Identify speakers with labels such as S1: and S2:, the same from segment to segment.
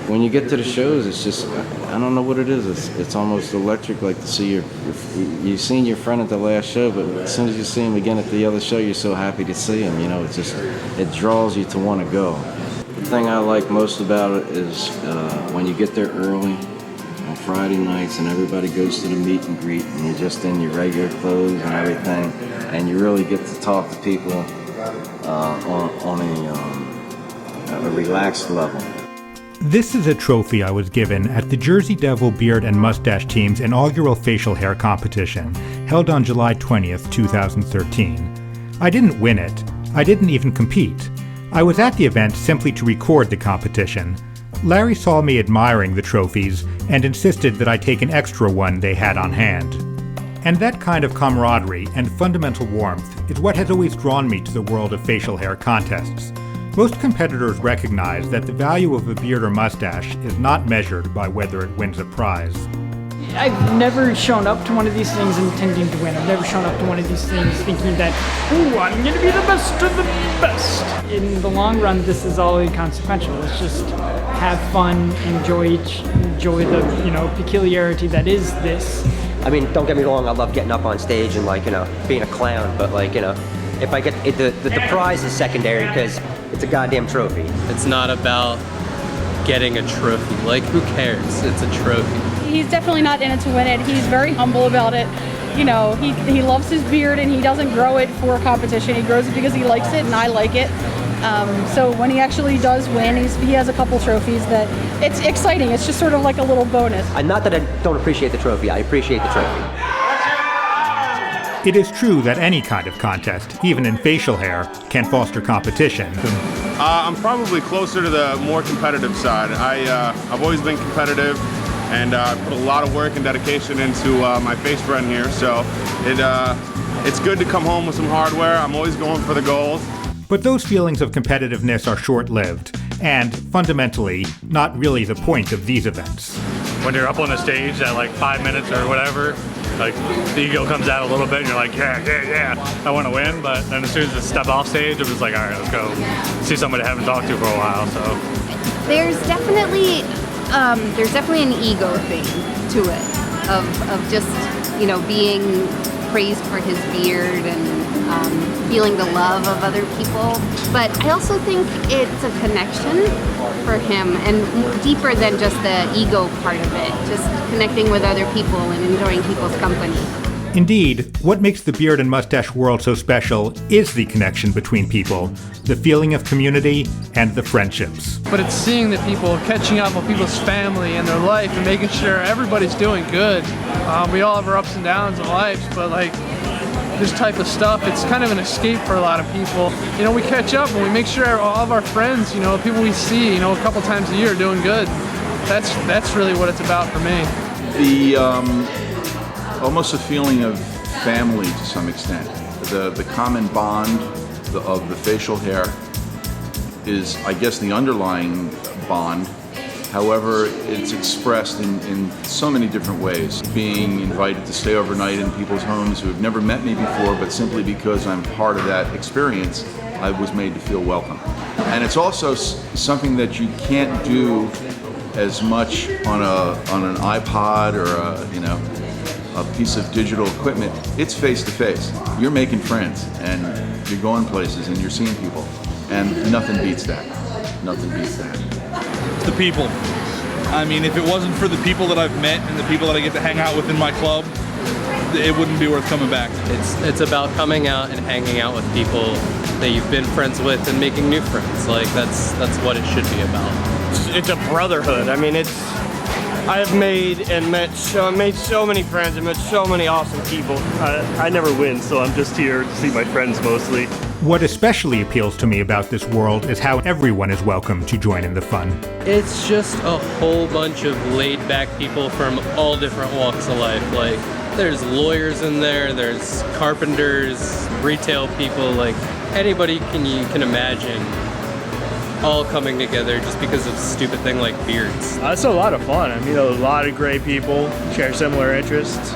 S1: when you get to the shows, it's just, I don't know what it is. It's almost electric, like to see you've seen your friend at the last show, but as soon as you see him again at the other show, you're so happy to see him. You know, it draws you to want to go. The thing I like most about it is when you get there early on Friday nights and everybody goes to the meet and greet and you're just in your regular clothes and everything, and you really get to talk to people on a relaxed level.
S2: This is a trophy I was given at the Jersey Devil Beard and Moustache team's inaugural facial hair competition, held on July 20th, 2013. I didn't win it. I didn't even compete. I was at the event simply to record the competition. Larry saw me admiring the trophies and insisted that I take an extra one they had on hand. And that kind of camaraderie and fundamental warmth is what has always drawn me to the world of facial hair contests. Most competitors recognize that the value of a beard or mustache is not measured by whether it wins a prize.
S3: I've never shown up to one of these things intending to win. I've never shown up to one of these things thinking that, ooh, I'm going to be the best of the best. In the long run, this is all inconsequential. It's just have fun, enjoy the peculiarity that is this.
S4: I mean, don't get me wrong, I love getting up on stage and being a clown, but if I get the prize is secondary because it's a goddamn trophy.
S5: It's not about getting a trophy. Like, who cares? It's a trophy.
S6: He's definitely not in it to win it. He's very humble about it. You know, he loves his beard and he doesn't grow it for competition. He grows it because he likes it and I like it. So when he actually does win, he has a couple trophies that it's exciting. It's just sort of like a little bonus.
S4: Not that I don't appreciate the trophy. I appreciate the trophy.
S2: It is true that any kind of contest, even in facial hair, can foster competition.
S7: I'm probably closer to the more competitive side. I've always been competitive, and I put a lot of work and dedication into my face run here, so it's good to come home with some hardware. I'm always going for the gold.
S2: But those feelings of competitiveness are short-lived, and, fundamentally, not really the point of these events.
S8: When you're up on the stage at like 5 minutes or whatever, like the ego comes out a little bit and you're like, yeah, I want to win. But then as soon as it's step off stage, it was like, all right, let's go see somebody I haven't talked to for a while. So
S9: there's definitely an ego thing to it of just, being praised for his beard and feeling the love of other people. But I also think it's a connection for him and deeper than just the ego part of it, just connecting with other people and enjoying people's company.
S2: Indeed, what makes the beard and mustache world so special is the connection between people, the feeling of community, and the friendships.
S10: But it's seeing the people, catching up on people's family and their life and making sure everybody's doing good. We all have our ups and downs in lives, but this type of stuff, it's kind of an escape for a lot of people. We catch up and we make sure all of our friends, people we see, a couple times a year are doing good. That's really what it's about for me.
S11: Almost a feeling of family to some extent. The common bond of the facial hair is, I guess, the underlying bond. However, it's expressed in so many different ways. Being invited to stay overnight in people's homes who have never met me before, but simply because I'm part of that experience, I was made to feel welcome. And it's also something that you can't do as much on an iPod or a piece of digital equipment. It's face to face. You're making friends and you're going places and you're seeing people. And nothing beats that. Nothing beats that.
S12: The people. I mean, if it wasn't for the people that I've met and the people that I get to hang out with in my club, it wouldn't be worth coming back.
S5: It's about coming out and hanging out with people that you've been friends with and making new friends. Like that's what it should be about.
S13: It's a brotherhood. I mean, I've made so many friends and met so many awesome people.
S14: I never win, so I'm just here to see my friends mostly.
S2: What especially appeals to me about this world is how everyone is welcome to join in the fun.
S5: It's just a whole bunch of laid-back people from all different walks of life. Like, there's lawyers in there's carpenters, retail people, like anybody you can imagine, all coming together just because of a stupid thing like beards.
S14: It's a lot of fun. I meet a lot of great people, share similar interests,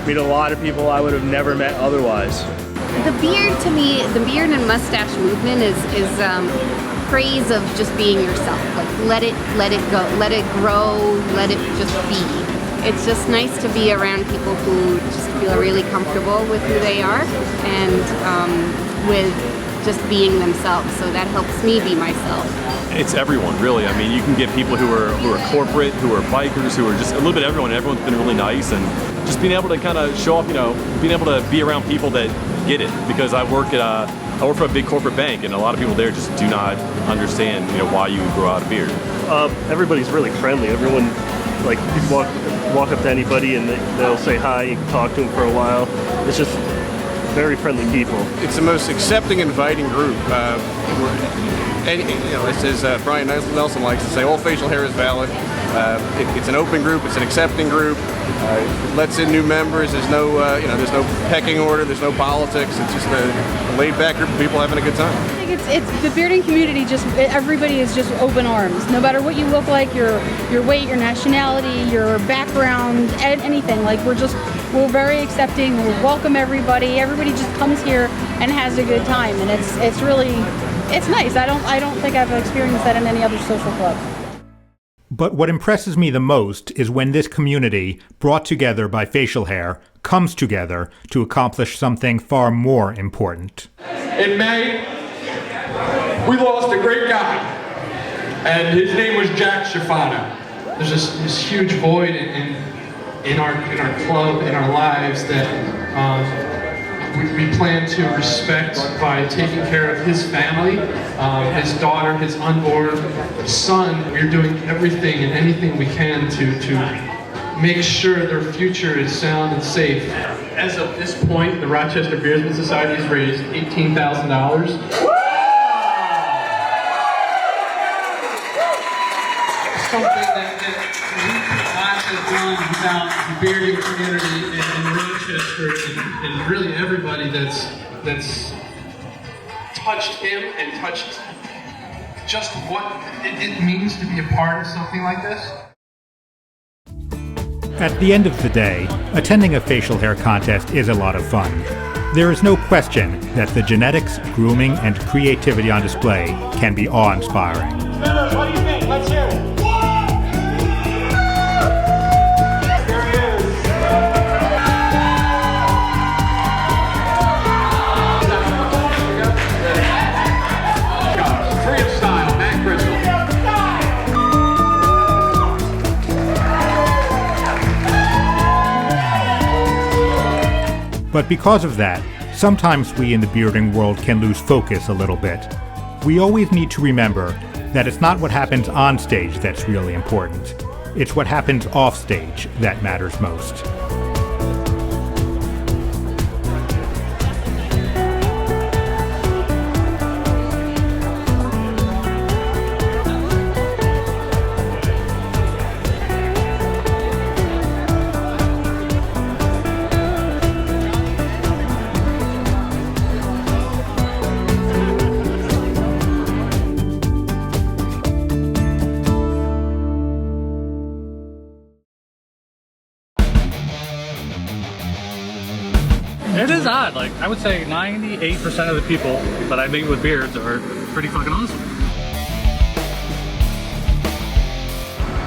S14: meet a lot of people I would have never met otherwise.
S9: The beard, to me, the beard and mustache movement is praise of just being yourself. Like let it go, let it grow, let it just be. It's just nice to be around people who just feel really comfortable with who they are and with just being themselves. So that helps me be myself.
S15: It's everyone, really. I mean, you can get people who are corporate, who are bikers, who are just a little bit everyone. Everyone's been really nice, and just being able to kind of show off, being able to be around people that get it. Because I work for a big corporate bank, and a lot of people there just do not understand, why you grow out a beard.
S16: Everybody's really friendly. Everyone, like, you can walk up to anybody and they'll say hi. You can talk to them for a while. It's just very friendly people.
S7: It's the most accepting, inviting group. As Brian Nelson likes to say, all facial hair is valid. It's an open group. It's an accepting group. It lets in new members. There's no, there's no pecking order. There's no politics. It's just a laid-back group of people having a good time.
S6: I think it's the bearding community. Everybody is just open arms. No matter what you look like, your weight, your nationality, your background, anything. Like we're very accepting. We welcome everybody. Everybody just comes here and has a good time, and it's really nice. I don't think I've experienced that in any other social club.
S2: But what impresses me the most is when this community, brought together by facial hair, comes together to accomplish something far more important.
S17: In May, we lost a great guy, and his name was Jack Schifano. There's this huge void in our club, in our lives that we plan to respect by taking care of his family, his daughter, his unborn son. We're doing everything and anything we can to make sure their future is sound and safe. As of this point, the Rochester Beardsman Society has raised $18,000. Something that we could not have done without the bearding community in Rochester and really everybody that's touched him and touched just what it means to be a part of something like this.
S2: At the end of the day, attending a facial hair contest is a lot of fun. There is no question that the genetics, grooming, and creativity on display can be awe-inspiring.
S17: What do you think? Let's hear it.
S2: But because of that, sometimes we in the bearding world can lose focus a little bit. We always need to remember that it's not what happens on stage that's really important. It's what happens off stage that matters most.
S8: It is odd. Like, I would say 98% of the people that I meet with beards are pretty fucking awesome.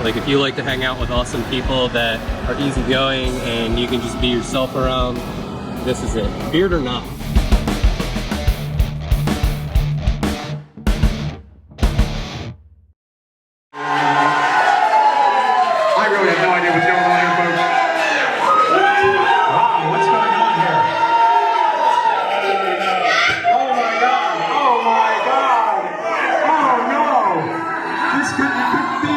S5: Like, if you like to hang out with awesome people that are easygoing and you can just be yourself around, this is it. Beard or not.
S17: I really have no idea what's going on here, folks. Wow, what's going on here? Oh my God! Oh my God! Oh no! This couldn't be.